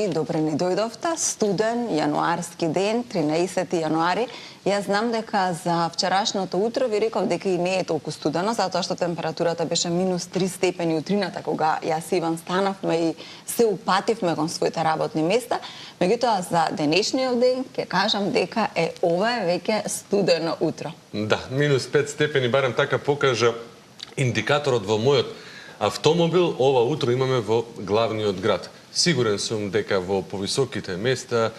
и добре ни дојдовте. Студен јануарски ден, 13 јануари. Јас знам дека за вчерашното утро ви реков дека и не е толку студено, затоа што температурата беше минус 3 степени утрината кога јас и Иван станавме и се упативме кон своите работни места. Меѓутоа за денешниот ден ќе кажам дека ова е веќе студено утро. Да, минус 5 степени, барем така покажа индикаторот во мојот автомобил. Ова утро имаме во главниот град. Сигурен сум дека во повисоките места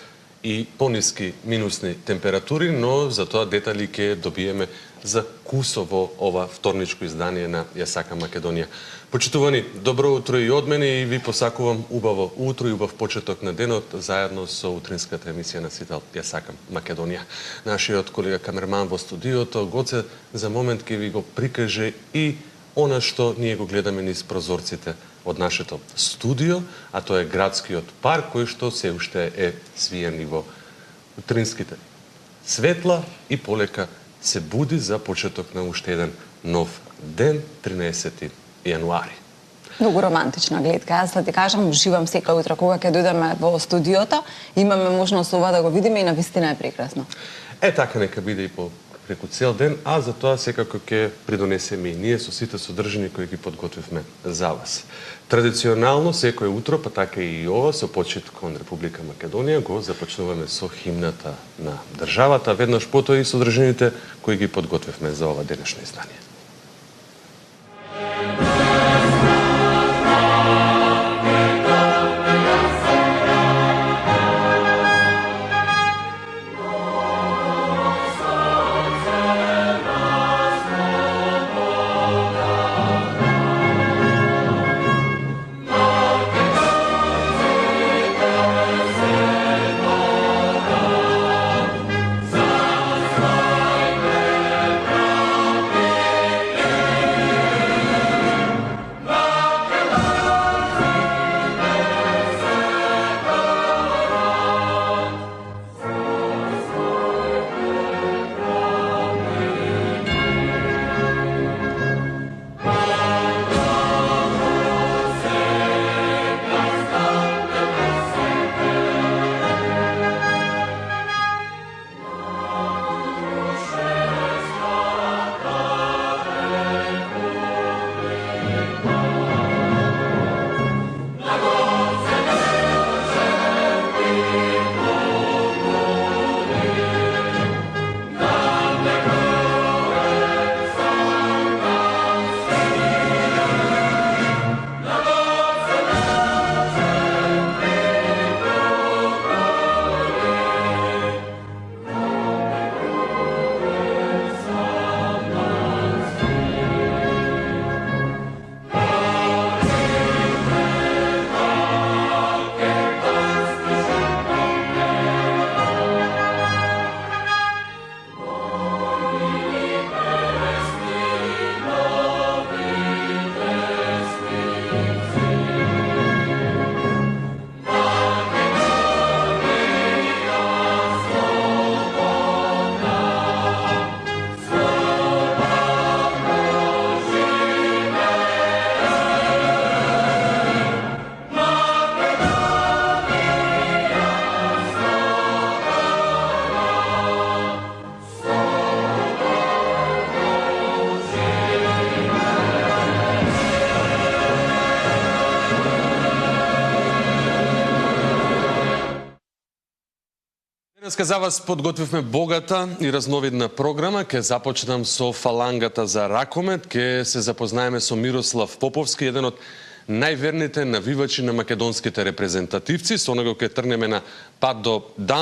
и пониски минусни температури, но за тоа детали ќе добиеме за кусово ова вторничко издание на Ја сакам Македонија. Почитувани, добро утро и од мене и ви посакувам убаво утро и убав почеток на денот заедно со утринската емисија на Сител Ја сакам Македонија. Нашиот колега камерман во студиото Гоце за момент ќе ви го прикаже и она што ние го гледаме низ прозорците од нашето студио, а тоа е градскиот парк кој што се уште е свиен во утринските светла и полека се буди за почеток на уште еден нов ден, 13 јануари. Многу романтична гледка. Јас да ти кажам, уживам секој утро кога ќе дојдеме во студиото, имаме можност ова да го видиме и навистина е прекрасно. Така нека биде и по преку цел ден, а за тоа секако ќе придонесеме и ние со сите содржини кои ги подготвивме за вас. Традиционално секој утро, па така и ова, со почит кон Република Македонија, го започнуваме со химната на државата, веднаш потоа и содржините кои ги подготвивме за ова денешно издание. Денеска за вас подготвивме богата и разновидна програма. Ке започнам со фалангата за ракомет. Ке се запознаеме со Мирослав Поповски, еден од најверните навивачи на македонските репрезентативци. Со него ке тргнеме на пат до